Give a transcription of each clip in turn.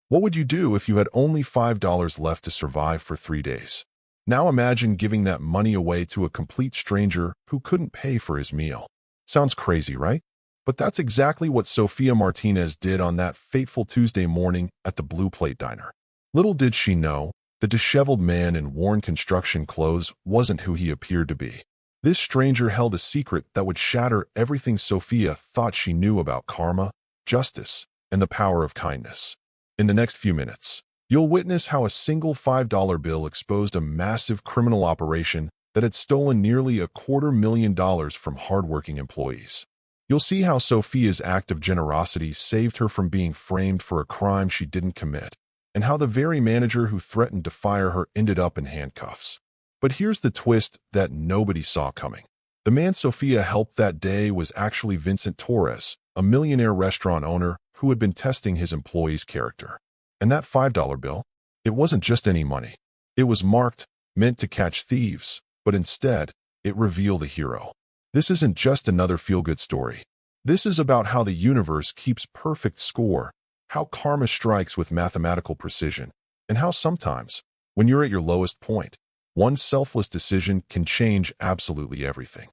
What would you do if you had only $5 left to survive for 3 days? Now imagine giving that money away to a complete stranger who couldn't pay for his meal. Sounds crazy, right? But that's exactly what Sophia Martinez did on that fateful Tuesday morning at the Blue Plate Diner. Little did she know, the disheveled man in worn construction clothes wasn't who he appeared to be. This stranger held a secret that would shatter everything Sophia thought she knew about karma, justice, and the power of kindness. In the next few minutes, you'll witness how a single $5 bill exposed a massive criminal operation that had stolen nearly $250,000 from hardworking employees. You'll see how Sophia's act of generosity saved her from being framed for a crime she didn't commit, and how the very manager who threatened to fire her ended up in handcuffs. But here's the twist that nobody saw coming. The man Sophia helped that day was actually Vincent Torres, a millionaire restaurant owner who had been testing his employees' character. And that $5 bill? It wasn't just any money. It was marked, meant to catch thieves, but instead, it revealed a hero. This isn't just another feel-good story. This is about how the universe keeps perfect score, how karma strikes with mathematical precision, and how sometimes, when you're at your lowest point, one selfless decision can change absolutely everything.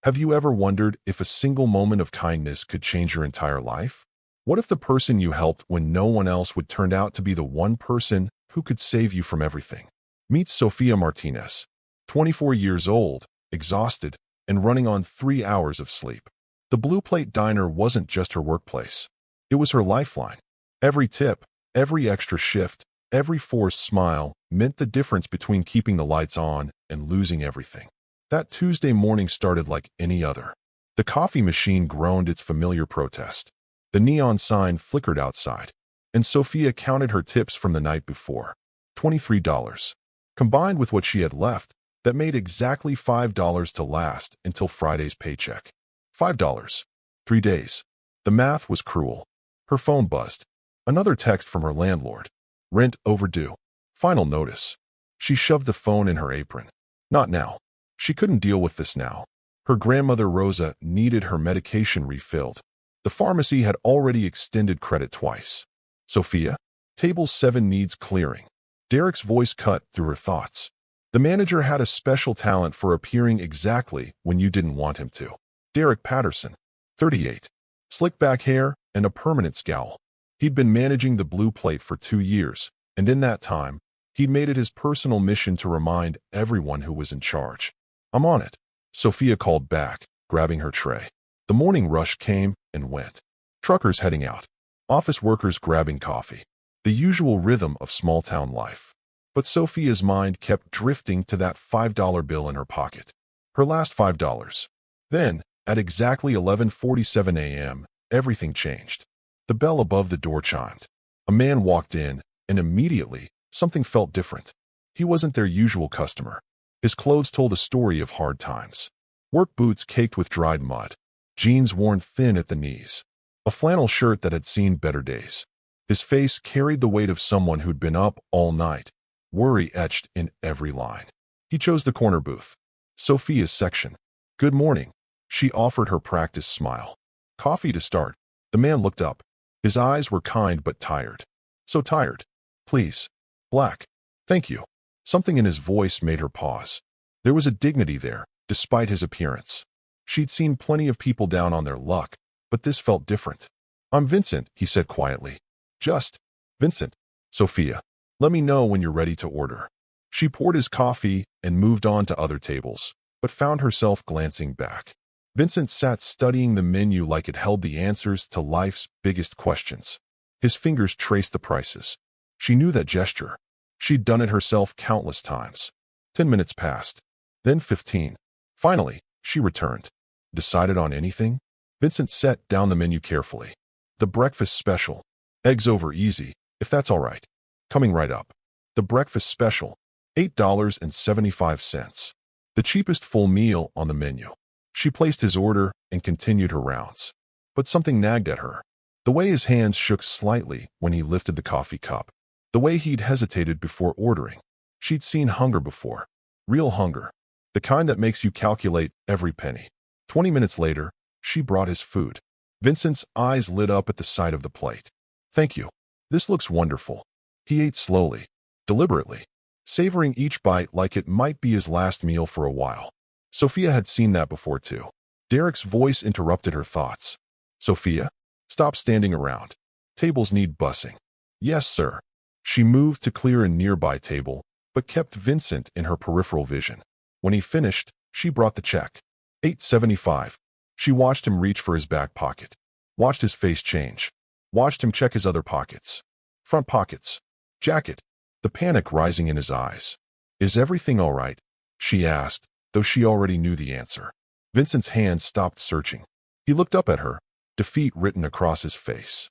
Have you ever wondered if a single moment of kindness could change your entire life? What if the person you helped when no one else would turn out to be the one person who could save you from everything? Meet Sophia Martinez, 24 years old, exhausted, and running on 3 hours of sleep. The Blue Plate Diner wasn't just her workplace. It was her lifeline. Every tip, every extra shift, every forced smile meant the difference between keeping the lights on and losing everything. That Tuesday morning started like any other. The coffee machine groaned its familiar protest. The neon sign flickered outside, and Sophia counted her tips from the night before. $23. Combined with what she had left, that made exactly $5 to last until Friday's paycheck. $5. 3 days. The math was cruel. Her phone buzzed. Another text from her landlord. Rent overdue. Final notice. She shoved the phone in her apron. Not now. She couldn't deal with this now. Her grandmother Rosa needed her medication refilled. The pharmacy had already extended credit twice. Sophia? Table 7 needs clearing. Derek's voice cut through her thoughts. The manager had a special talent for appearing exactly when you didn't want him to. Derek Patterson, 38. Slick back hair and a permanent scowl. He'd been managing the Blue Plate for 2 years, and in that time, he'd made it his personal mission to remind everyone who was in charge. I'm on it, Sophia called back, grabbing her tray. The morning rush came and went. Truckers heading out. Office workers grabbing coffee. The usual rhythm of small-town life. But Sophia's mind kept drifting to that $5 bill in her pocket. Her last $5. Then, at exactly 11:47 a.m., everything changed. The bell above the door chimed. A man walked in, and immediately, something felt different. He wasn't their usual customer. His clothes told a story of hard times. Work boots caked with dried mud. Jeans worn thin at the knees. A flannel shirt that had seen better days. His face carried the weight of someone who'd been up all night. Worry etched in every line. He chose the corner booth. Sophia's section. Good morning. She offered her practiced smile. Coffee to start. The man looked up. His eyes were kind but tired. So tired. Please. Black. Thank you. Something in his voice made her pause. There was a dignity there, despite his appearance. She'd seen plenty of people down on their luck, but this felt different. I'm Vincent, he said quietly. Just Vincent. Sophia. Let me know when you're ready to order. She poured his coffee and moved on to other tables, but found herself glancing back. Vincent sat studying the menu like it held the answers to life's biggest questions. His fingers traced the prices. She knew that gesture. She'd done it herself countless times. 10 minutes passed. Then 15. Finally, she returned. Decided on anything? Vincent set down the menu carefully. The breakfast special. Eggs over easy, if that's all right. Coming right up. The breakfast special. $8.75. The cheapest full meal on the menu. She placed his order and continued her rounds. But something nagged at her. The way his hands shook slightly when he lifted the coffee cup. The way he'd hesitated before ordering. She'd seen hunger before. Real hunger. The kind that makes you calculate every penny. 20 minutes later, she brought his food. Vincent's eyes lit up at the sight of the plate. Thank you. This looks wonderful. He ate slowly, deliberately, savoring each bite like it might be his last meal for a while. Sophia had seen that before too. Derek's voice interrupted her thoughts. Sophia, stop standing around. Tables need bussing. Yes, sir. She moved to clear a nearby table, but kept Vincent in her peripheral vision. When he finished, she brought the check. $8.75. She watched him reach for his back pocket. Watched his face change. Watched him check his other pockets. Front pockets. Jacket. The panic rising in his eyes. Is everything all right? She asked, though she already knew the answer. Vincent's hand stopped searching. He looked up at her, defeat written across his face.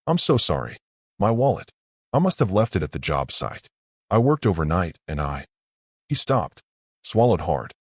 I'm so sorry. My wallet. I must have left it at the job site. I worked overnight and He stopped, swallowed hard.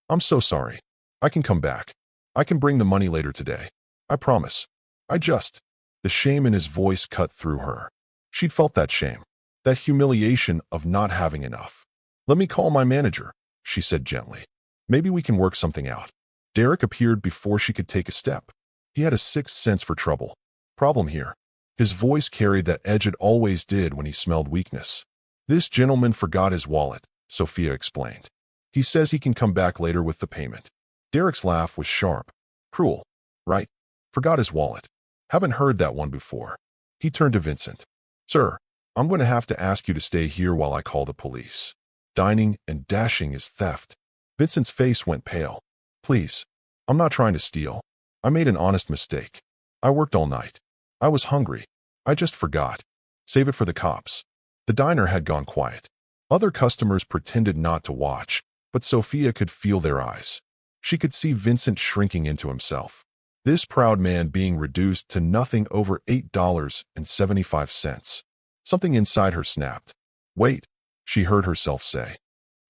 I'm so sorry. I can come back. I can bring the money later today. I promise. The shame in his voice cut through her. She'd felt that shame, that humiliation of not having enough. Let me call my manager, she said gently. Maybe we can work something out. Derek appeared before she could take a step. He had a sixth sense for trouble. Problem here. His voice carried that edge it always did when he smelled weakness. This gentleman forgot his wallet, Sophia explained. He says he can come back later with the payment. Derek's laugh was sharp. Cruel, right? Forgot his wallet. Haven't heard that one before. He turned to Vincent. Sir, I'm going to have to ask you to stay here while I call the police. Dining and dashing is theft. Vincent's face went pale. Please. I'm not trying to steal. I made an honest mistake. I worked all night. I was hungry. I just forgot. Save it for the cops. The diner had gone quiet. Other customers pretended not to watch, but Sophia could feel their eyes. She could see Vincent shrinking into himself. This proud man being reduced to nothing over $8.75. Something inside her snapped. Wait, she heard herself say.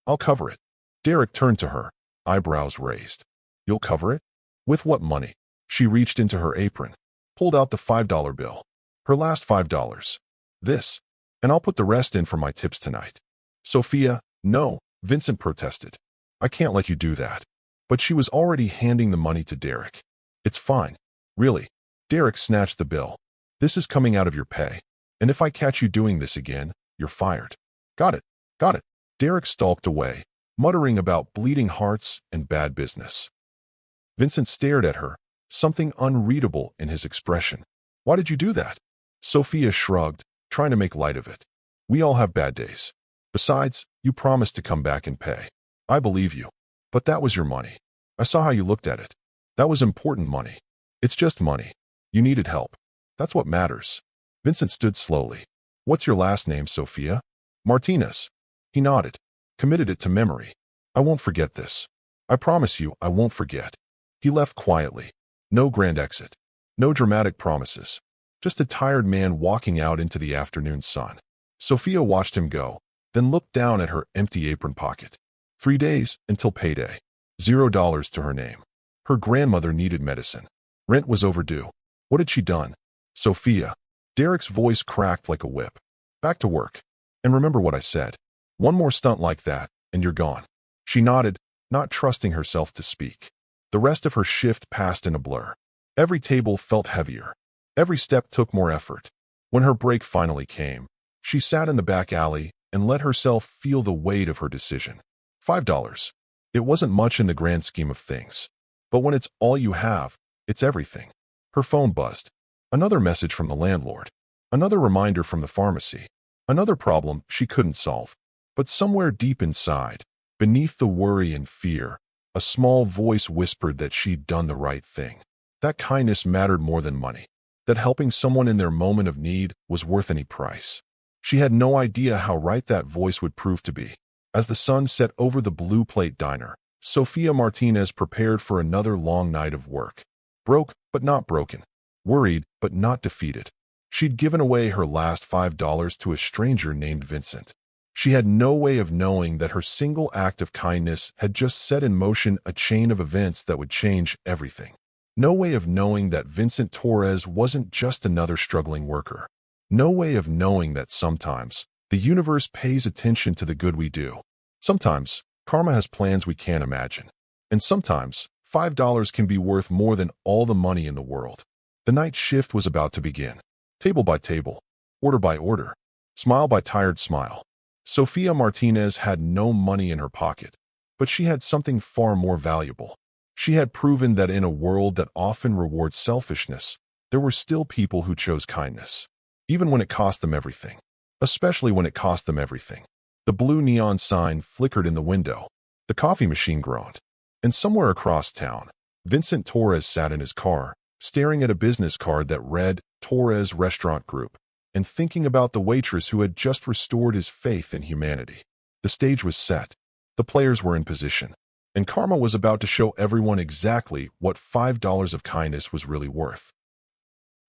I'll cover it. Derek turned to her, eyebrows raised. You'll cover it? With what money? She reached into her apron, pulled out the $5 bill. Her last $5. This. And I'll put the rest in for my tips tonight. Sophia, no, Vincent protested. I can't let you do that. But she was already handing the money to Derek. It's fine. Really. Derek snatched the bill. This is coming out of your pay. And if I catch you doing this again, you're fired. Got it. Got it. Derek stalked away, muttering about bleeding hearts and bad business. Vincent stared at her, something unreadable in his expression. Why did you do that? Sophia shrugged, trying to make light of it. We all have bad days. Besides, you promised to come back and pay. I believe you. But that was your money. I saw how you looked at it. That was important money. It's just money. You needed help. That's what matters. Vincent stood slowly. What's your last name, Sophia? Martinez. He nodded. Committed it to memory. I won't forget this. I promise you I won't forget. He left quietly. No grand exit. No dramatic promises. Just a tired man walking out into the afternoon sun. Sophia watched him go, then looked down at her empty apron pocket. 3 days until payday. $0 to her name. Her grandmother needed medicine. Rent was overdue. What had she done? Sophia. Derek's voice cracked like a whip. Back to work. And remember what I said. One more stunt like that, and you're gone. She nodded, not trusting herself to speak. The rest of her shift passed in a blur. Every table felt heavier. Every step took more effort. When her break finally came, she sat in the back alley and let herself feel the weight of her decision. $5. It wasn't much in the grand scheme of things. But when it's all you have, it's everything. Her phone buzzed. Another message from the landlord. Another reminder from the pharmacy. Another problem she couldn't solve. But somewhere deep inside, beneath the worry and fear, a small voice whispered that she'd done the right thing. That kindness mattered more than money. That helping someone in their moment of need was worth any price. She had no idea how right that voice would prove to be. As the sun set over the Blue Plate diner, Sophia Martinez prepared for another long night of work. Broke, but not broken. Worried, but not defeated. She'd given away her last $5 to a stranger named Vincent. She had no way of knowing that her single act of kindness had just set in motion a chain of events that would change everything. No way of knowing that Vincent Torres wasn't just another struggling worker. No way of knowing that sometimes the universe pays attention to the good we do. Sometimes karma has plans we can't imagine. And sometimes $5 can be worth more than all the money in the world. The night shift was about to begin. Table by table, order by order, smile by tired smile. Sophia Martinez had no money in her pocket, but she had something far more valuable. She had proven that in a world that often rewards selfishness, there were still people who chose kindness, even when it cost them everything. Especially when it cost them everything. The blue neon sign flickered in the window. The coffee machine groaned. And somewhere across town, Vincent Torres sat in his car, staring at a business card that read Torres Restaurant Group, and thinking about the waitress who had just restored his faith in humanity. The stage was set. The players were in position. And karma was about to show everyone exactly what $5 of kindness was really worth.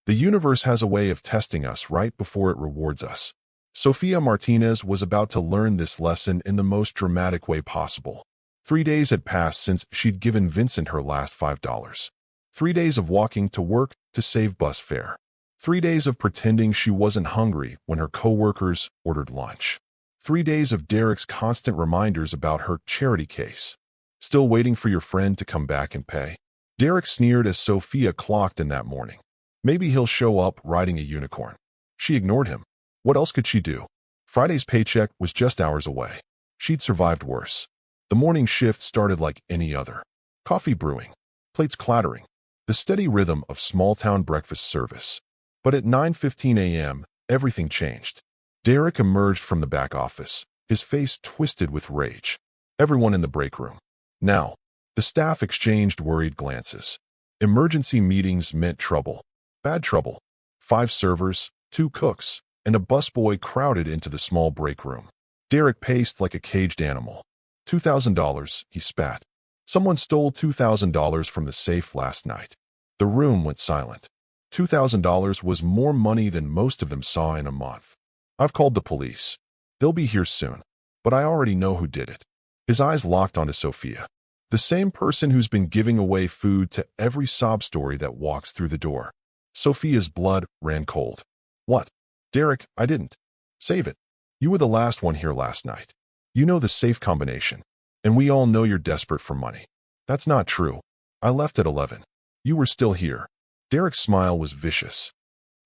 The universe has a way of testing us right before it rewards us. Sophia Martinez was about to learn this lesson in the most dramatic way possible. 3 days had passed since she'd given Vincent her last $5. 3 days of walking to work to save bus fare. 3 days of pretending she wasn't hungry when her coworkers ordered lunch. 3 days of Derek's constant reminders about her charity case. Still waiting for your friend to come back and pay? Derek sneered as Sophia clocked in that morning. Maybe he'll show up riding a unicorn. She ignored him. What else could she do? Friday's paycheck was just hours away. She'd survived worse. The morning shift started like any other. Coffee brewing, plates clattering, the steady rhythm of small-town breakfast service. But at 9:15 a.m., everything changed. Derek emerged from the back office, his face twisted with rage. Everyone in the break room. Now, the staff exchanged worried glances. Emergency meetings meant trouble. Bad trouble. 5 servers, 2 cooks, and a busboy crowded into the small break room. Derek paced like a caged animal. $2,000, he spat. Someone stole $2,000 from the safe last night. The room went silent. $2,000 was more money than most of them saw in a month. I've called the police. They'll be here soon. But I already know who did it. His eyes locked onto Sophia. The same person who's been giving away food to every sob story that walks through the door. Sophia's blood ran cold. What? Derek, I didn't. Save it. You were the last one here last night. You know the safe combination. And we all know you're desperate for money. That's not true. I left at 11. You were still here. Derek's smile was vicious.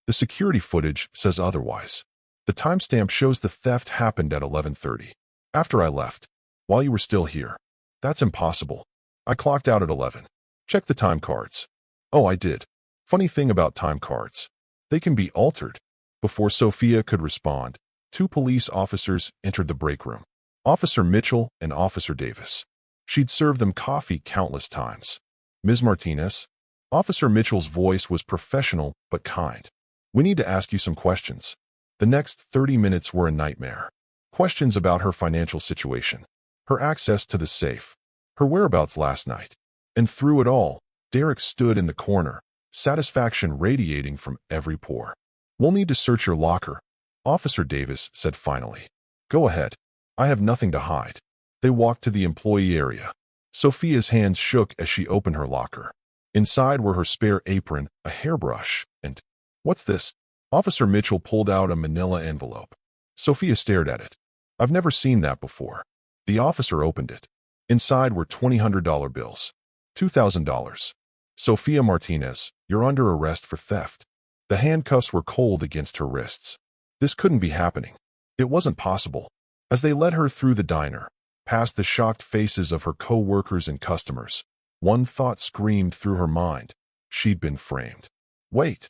The security footage says otherwise. The timestamp shows the theft happened at 11:30. After I left. While you were still here. That's impossible. I clocked out at 11. Check the time cards. Oh, I did. Funny thing about time cards. They can be altered. Before Sophia could respond, 2 police officers entered the break room. Officer Mitchell and Officer Davis. She'd served them coffee countless times. Ms. Martinez? Officer Mitchell's voice was professional but kind. We need to ask you some questions. The next 30 minutes were a nightmare. Questions about her financial situation, her access to the safe, her whereabouts last night. And through it all, Derek stood in the corner, satisfaction radiating from every pore. We'll need to search your locker, Officer Davis said finally. Go ahead. I have nothing to hide. They walked to the employee area. Sophia's hands shook as she opened her locker. Inside were her spare apron, a hairbrush, and... What's this? Officer Mitchell pulled out a manila envelope. Sophia stared at it. I've never seen that before. The officer opened it. Inside were $200 bills. $2,000. Sophia Martinez, you're under arrest for theft. The handcuffs were cold against her wrists. This couldn't be happening. It wasn't possible. As they led her through the diner, past the shocked faces of her co-workers and customers, one thought screamed through her mind. She'd been framed. Wait.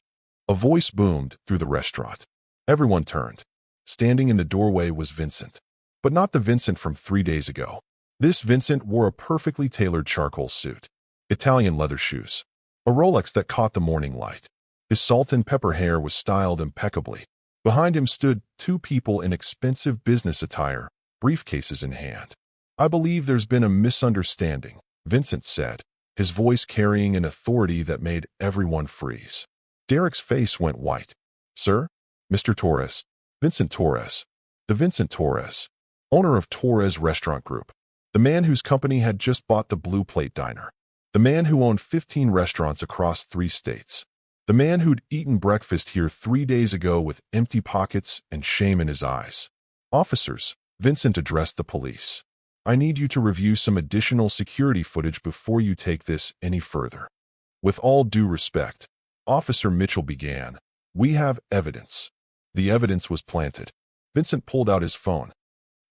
A voice boomed through the restaurant. Everyone turned. Standing in the doorway was Vincent. But not the Vincent from 3 days ago. This Vincent wore a perfectly tailored charcoal suit, Italian leather shoes, a Rolex that caught the morning light. His salt and pepper hair was styled impeccably. Behind him stood 2 people in expensive business attire, briefcases in hand. I believe there's been a misunderstanding, Vincent said, his voice carrying an authority that made everyone freeze. Derek's face went white. Sir? Mr. Torres. Vincent Torres. The Vincent Torres, owner of Torres Restaurant Group. The man whose company had just bought the Blue Plate Diner. The man who owned 15 restaurants across 3 states. The man who'd eaten breakfast here 3 days ago with empty pockets and shame in his eyes. Officers, Vincent addressed the police. I need you to review some additional security footage before you take this any further. With all due respect, Officer Mitchell began. We have evidence. The evidence was planted. Vincent pulled out his phone.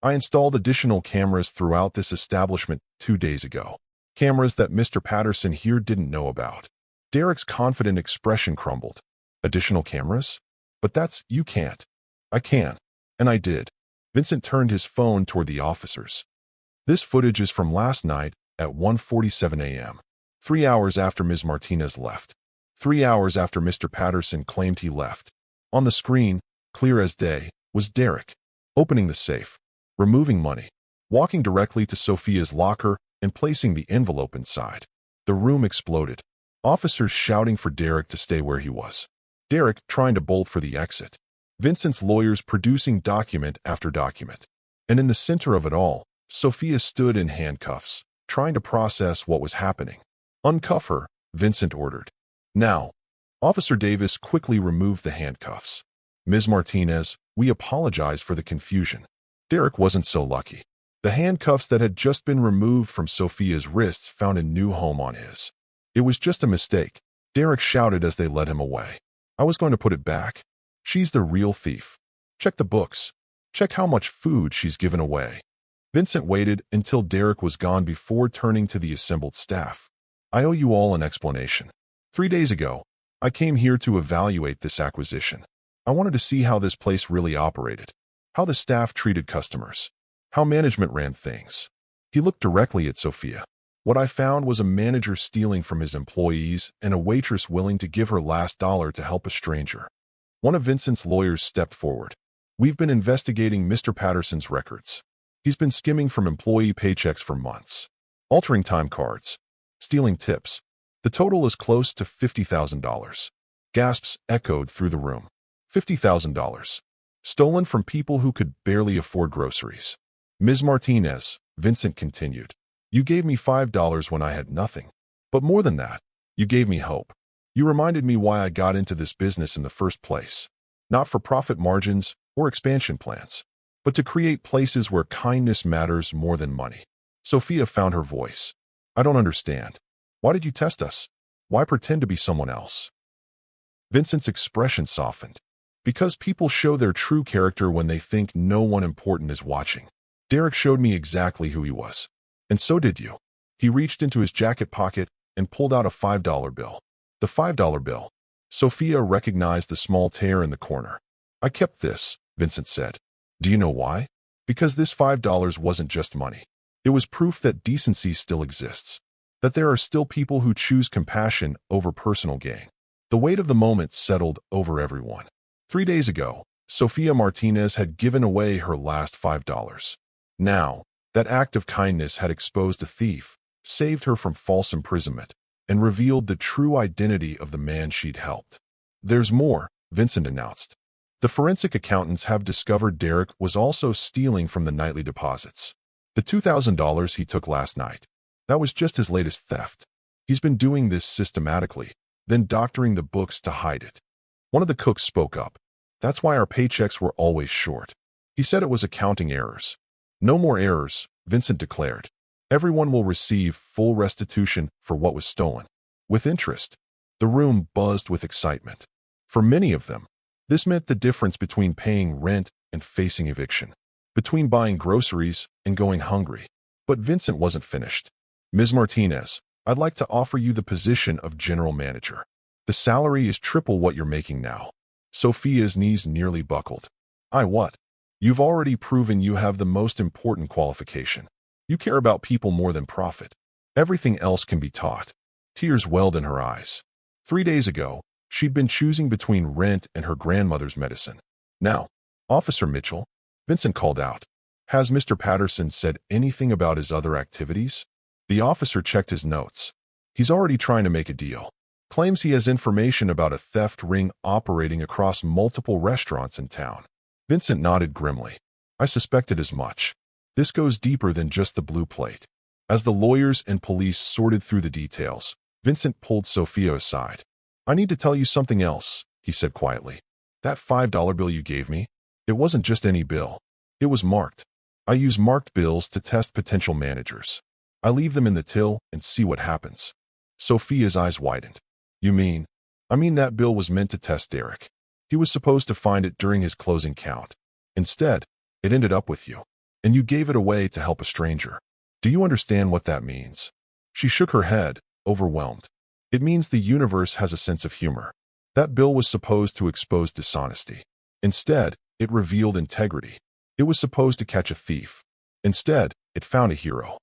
I installed additional cameras throughout this establishment 2 days ago. Cameras that Mr. Patterson here didn't know about. Derek's confident expression crumbled. Additional cameras? But you can't. I can. And I did. Vincent turned his phone toward the officers. This footage is from last night at 1:47 a.m. 3 hours after Ms. Martinez left. 3 hours after Mr. Patterson claimed he left. On the screen, clear as day, was Derek, opening the safe, removing money, walking directly to Sophia's locker and placing the envelope inside. The room exploded. Officers shouting for Derek to stay where he was. Derek trying to bolt for the exit. Vincent's lawyers producing document after document. And in the center of it all, Sophia stood in handcuffs, trying to process what was happening. Uncuff her, Vincent ordered. Now. Officer Davis quickly removed the handcuffs. Ms. Martinez, we apologize for the confusion. Derek wasn't so lucky. The handcuffs that had just been removed from Sophia's wrists found a new home on his. It was just a mistake, Derek shouted as they led him away. I was going to put it back. She's the real thief. Check the books. Check how much food she's given away. Vincent waited until Derek was gone before turning to the assembled staff. I owe you all an explanation. 3 days ago, I came here to evaluate this acquisition. I wanted to see how this place really operated, how the staff treated customers, how management ran things. He looked directly at Sophia. What I found was a manager stealing from his employees and a waitress willing to give her last dollar to help a stranger. One of Vincent's lawyers stepped forward. We've been investigating Mr. Patterson's records. He's been skimming from employee paychecks for months, altering time cards, stealing tips. The total is close to $50,000. Gasps echoed through the room. $50,000. Stolen from people who could barely afford groceries. Ms. Martinez, Vincent continued. You gave me $5 when I had nothing. But more than that, you gave me hope. You reminded me why I got into this business in the first place. Not for profit margins or expansion plans, but to create places where kindness matters more than money. Sophia found her voice. I don't understand. Why did you test us? Why pretend to be someone else? Vincent's expression softened. Because people show their true character when they think no one important is watching. Derek showed me exactly who he was. And so did you. He reached into his jacket pocket and pulled out a $5 bill. The $5 bill. Sophia recognized the small tear in the corner. I kept this, Vincent said. Do you know why? Because this $5 wasn't just money. It was proof that decency still exists. That there are still people who choose compassion over personal gain. The weight of the moment settled over everyone. 3 days ago, Sophia Martinez had given away her last $5. Now, that act of kindness had exposed a thief, saved her from false imprisonment, and revealed the true identity of the man she'd helped. There's more, Vincent announced. The forensic accountants have discovered Derek was also stealing from the nightly deposits. The $2,000 he took last night. That was just his latest theft. He's been doing this systematically, then doctoring the books to hide it. One of the cooks spoke up. That's why our paychecks were always short. He said it was accounting errors. No more errors, Vincent declared. Everyone will receive full restitution for what was stolen. With interest. The room buzzed with excitement. For many of them, this meant the difference between paying rent and facing eviction. Between buying groceries and going hungry. But Vincent wasn't finished. Ms. Martinez, I'd like to offer you the position of general manager. The salary is triple what you're making now. Sophia's knees nearly buckled. What? You've already proven you have the most important qualification. You care about people more than profit. Everything else can be taught. Tears welled in her eyes. 3 days ago, she'd been choosing between rent and her grandmother's medicine. Now, Officer Mitchell, Vincent called out. Has Mr. Patterson said anything about his other activities? The officer checked his notes. He's already trying to make a deal. Claims he has information about a theft ring operating across multiple restaurants in town. Vincent nodded grimly. I suspected as much. This goes deeper than just the blue plate. As the lawyers and police sorted through the details, Vincent pulled Sophia aside. I need to tell you something else, he said quietly. That $5 bill you gave me, it wasn't just any bill. It was marked. I use marked bills to test potential managers. I leave them in the till and see what happens. Sophia's eyes widened. You mean? I mean that bill was meant to test Derek. He was supposed to find it during his closing count. Instead, it ended up with you. And you gave it away to help a stranger. Do you understand what that means? She shook her head, overwhelmed. It means the universe has a sense of humor. That bill was supposed to expose dishonesty. Instead, it revealed integrity. It was supposed to catch a thief. Instead, it found a hero.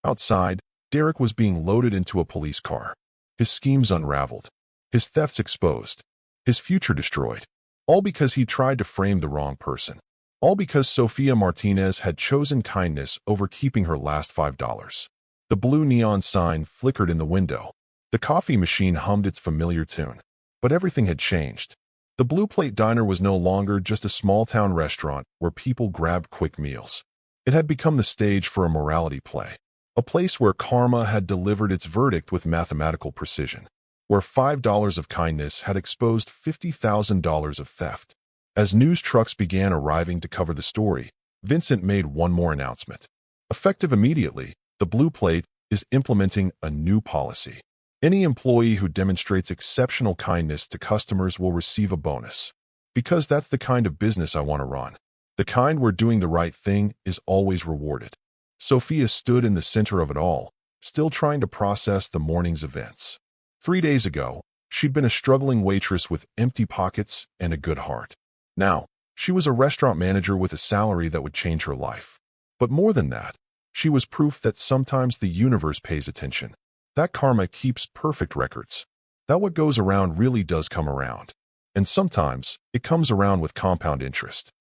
Outside, Derek was being loaded into a police car. His schemes unraveled. His thefts exposed. His future destroyed. All because he tried to frame the wrong person. All because Sophia Martinez had chosen kindness over keeping her last $5. The blue neon sign flickered in the window. The coffee machine hummed its familiar tune. But everything had changed. The Blue Plate Diner was no longer just a small-town restaurant where people grabbed quick meals. It had become the stage for a morality play. A place where karma had delivered its verdict with mathematical precision. Where $5 of kindness had exposed $50,000 of theft. As news trucks began arriving to cover the story, Vincent made one more announcement. Effective immediately, the Blue Plate is implementing a new policy. Any employee who demonstrates exceptional kindness to customers will receive a bonus. Because that's the kind of business I want to run. The kind where doing the right thing is always rewarded. Sophia stood in the center of it all, still trying to process the morning's events. 3 days ago, she'd been a struggling waitress with empty pockets and a good heart. Now, she was a restaurant manager with a salary that would change her life. But more than that, she was proof that sometimes the universe pays attention. That karma keeps perfect records. That what goes around really does come around. And sometimes, it comes around with compound interest.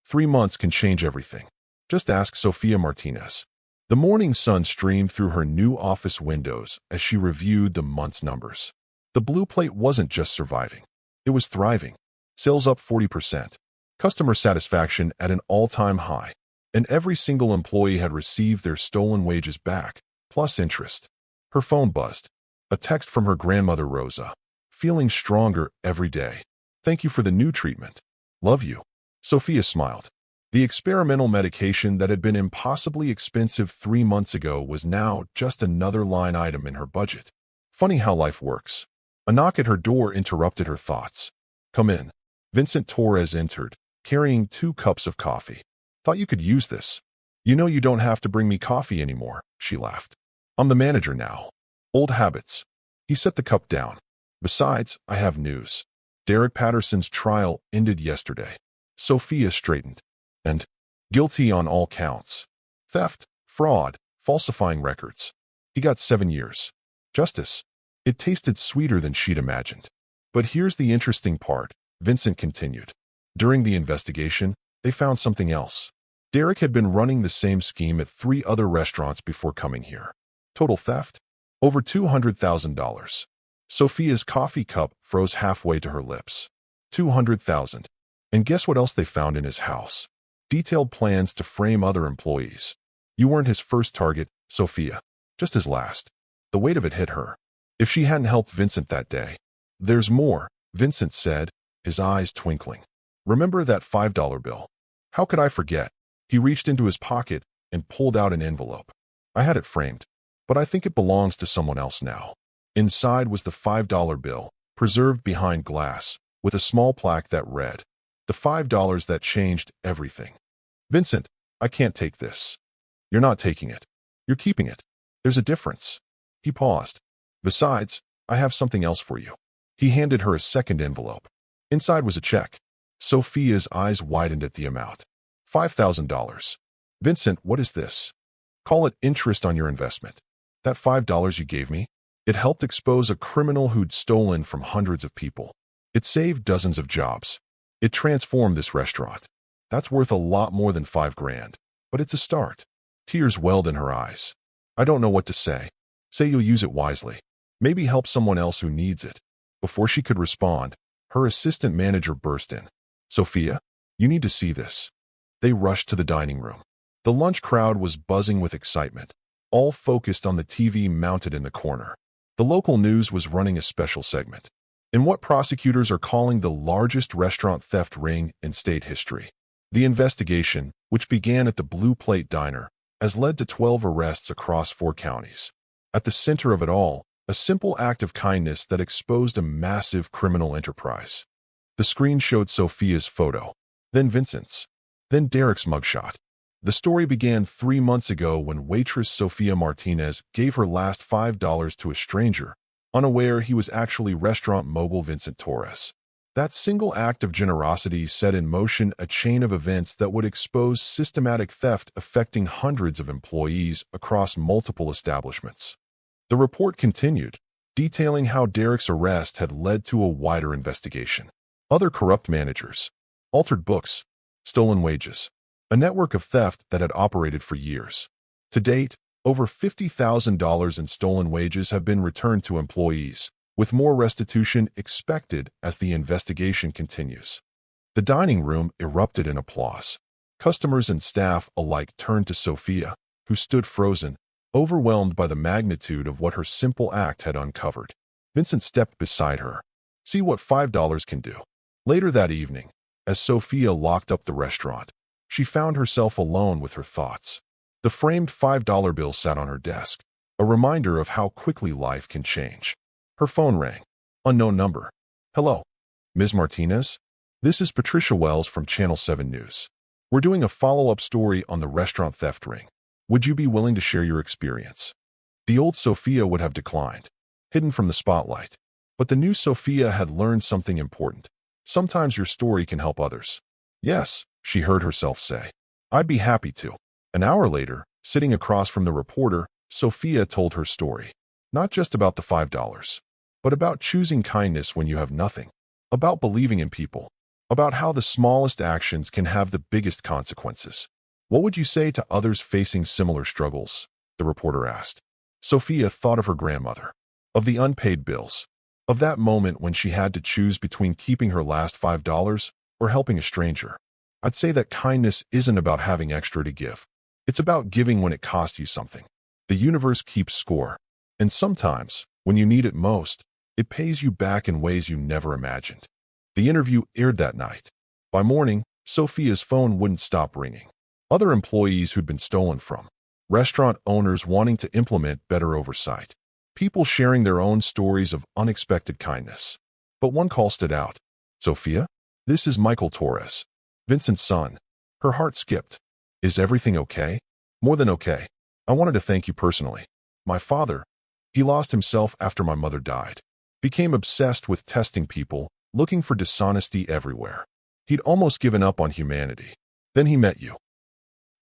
3 months can change everything. Just ask Sophia Martinez. The morning sun streamed through her new office windows as she reviewed the month's numbers. The Blue Plate wasn't just surviving. It was thriving. Sales up 40%. Customer satisfaction at an all-time high. And every single employee had received their stolen wages back, plus interest. Her phone buzzed. A text from her grandmother Rosa. Feeling stronger every day. Thank you for the new treatment. Love you. Sophia smiled. The experimental medication that had been impossibly expensive 3 months ago was now just another line item in her budget. Funny how life works. A knock at her door interrupted her thoughts. Come in. Vincent Torres entered, carrying 2 cups of coffee. Thought you could use this. You know you don't have to bring me coffee anymore, she laughed. I'm the manager now. Old habits. He set the cup down. Besides, I have news. Derek Patterson's trial ended yesterday. Sophia straightened. And guilty on all counts. Theft, fraud, falsifying records. He got 7 years. Justice. It tasted sweeter than she'd imagined. But here's the interesting part, Vincent continued. During the investigation, they found something else. Derek had been running the same scheme at 3 other restaurants before coming here. Total theft? Over $200,000. Sophia's coffee cup froze halfway to her lips. $200,000. And guess what else they found in his house? Detailed plans to frame other employees. You weren't his first target, Sophia. Just his last. The weight of it hit her. If she hadn't helped Vincent that day. There's more, Vincent said, his eyes twinkling. Remember that $5 bill? How could I forget? He reached into his pocket and pulled out an envelope. I had it framed, but I think it belongs to someone else now. Inside was the $5 bill, preserved behind glass, with a small plaque that read, "The $5 that changed everything." Vincent, I can't take this. You're not taking it. You're keeping it. There's a difference. He paused. Besides, I have something else for you. He handed her a second envelope. Inside was a check. Sophia's eyes widened at the amount. $5,000. Vincent, what is this? Call it interest on your investment. That $5 you gave me? It helped expose a criminal who'd stolen from hundreds of people. It saved dozens of jobs. It transformed this restaurant. That's worth a lot more than $5,000. But it's a start. Tears welled in her eyes. I don't know what to say. Say you'll use it wisely. Maybe help someone else who needs it. Before she could respond, her assistant manager burst in. Sophia, you need to see this. They rushed to the dining room. The lunch crowd was buzzing with excitement, all focused on the TV mounted in the corner. The local news was running a special segment in what prosecutors are calling the largest restaurant theft ring in state history. The investigation, which began at the Blue Plate Diner, has led to 12 arrests across 4 counties. At the center of it all, a simple act of kindness that exposed a massive criminal enterprise. The screen showed Sophia's photo, then Vincent's, then Derek's mugshot. The story began 3 months ago when waitress Sophia Martinez gave her last $5 to a stranger, unaware he was actually restaurant mogul Vincent Torres. That single act of generosity set in motion a chain of events that would expose systematic theft affecting hundreds of employees across multiple establishments. The report continued, detailing how Derek's arrest had led to a wider investigation. Other corrupt managers, altered books, stolen wages, a network of theft that had operated for years. To date, over $50,000 in stolen wages have been returned to employees, with more restitution expected as the investigation continues. The dining room erupted in applause. Customers and staff alike turned to Sophia, who stood frozen, overwhelmed by the magnitude of what her simple act had uncovered. Vincent stepped beside her. See what $5 can do. Later that evening, as Sophia locked up the restaurant, she found herself alone with her thoughts. The framed $5 bill sat on her desk, a reminder of how quickly life can change. Her phone rang. Unknown number. Hello, Ms. Martinez? This is Patricia Wells from Channel 7 News. We're doing a follow-up story on the restaurant theft ring. Would you be willing to share your experience? The old Sophia would have declined, hidden from the spotlight. But the new Sophia had learned something important. Sometimes your story can help others. Yes, she heard herself say. I'd be happy to. An hour later, sitting across from the reporter, Sophia told her story. Not just about the $5, but about choosing kindness when you have nothing. About believing in people. About how the smallest actions can have the biggest consequences. What would you say to others facing similar struggles? The reporter asked. Sophia thought of her grandmother. Of the unpaid bills. Of that moment when she had to choose between keeping her last $5 or helping a stranger. I'd say that kindness isn't about having extra to give. It's about giving when it costs you something. The universe keeps score. And sometimes, when you need it most, it pays you back in ways you never imagined. The interview aired that night. By morning, Sophia's phone wouldn't stop ringing. Other employees who'd been stolen from. Restaurant owners wanting to implement better oversight. People sharing their own stories of unexpected kindness. But one call stood out. Sophia? This is Michael Torres, Vincent's son. Her heart skipped. Is everything okay? More than okay. I wanted to thank you personally. My father, he lost himself after my mother died. Became obsessed with testing people, looking for dishonesty everywhere. He'd almost given up on humanity. Then he met you.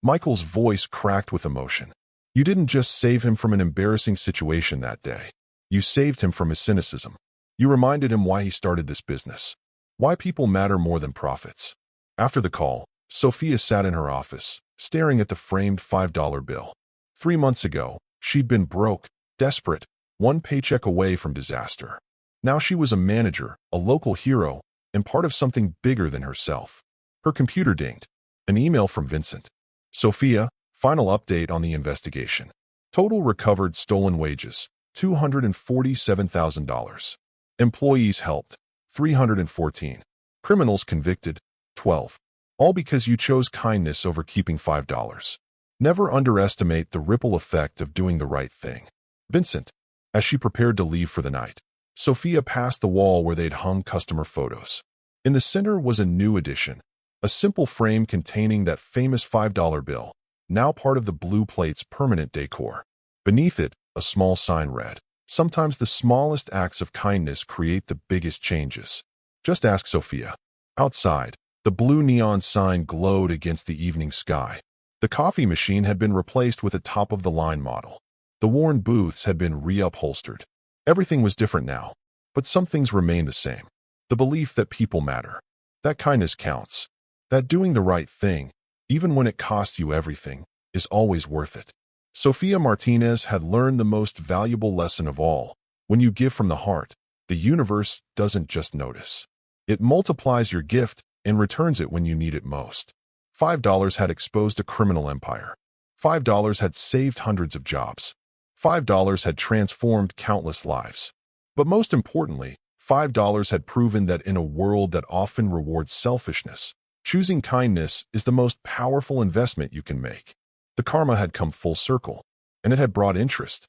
Michael's voice cracked with emotion. You didn't just save him from an embarrassing situation that day. You saved him from his cynicism. You reminded him why he started this business. Why people matter more than profits. After the call, Sophia sat in her office, staring at the framed $5 bill. 3 months ago, she'd been broke, desperate, one paycheck away from disaster. Now she was a manager, a local hero, and part of something bigger than herself. Her computer dinged. An email from Vincent. Sophia, final update on the investigation. Total recovered stolen wages, $247,000. Employees helped, 314. Criminals convicted, 12. All because you chose kindness over keeping $5. Never underestimate the ripple effect of doing the right thing. Vincent. As she prepared to leave for the night, Sophia passed the wall where they'd hung customer photos. In the center was a new addition, a simple frame containing that famous $5 bill, now part of the Blue Plate's permanent decor. Beneath it, a small sign read, "Sometimes the smallest acts of kindness create the biggest changes. Just ask Sophia." Outside, the blue neon sign glowed against the evening sky. The coffee machine had been replaced with a top-of-the-line model. The worn booths had been reupholstered. Everything was different now, but some things remained the same. The belief that people matter, that kindness counts, that doing the right thing, even when it costs you everything, is always worth it. Sophia Martinez had learned the most valuable lesson of all. When you give from the heart, the universe doesn't just notice. It multiplies your gift and returns it when you need it most. $5 had exposed a criminal empire. $5 had saved hundreds of jobs. $5 had transformed countless lives. But most importantly, $5 had proven that in a world that often rewards selfishness, choosing kindness is the most powerful investment you can make. The karma had come full circle, and it had brought interest.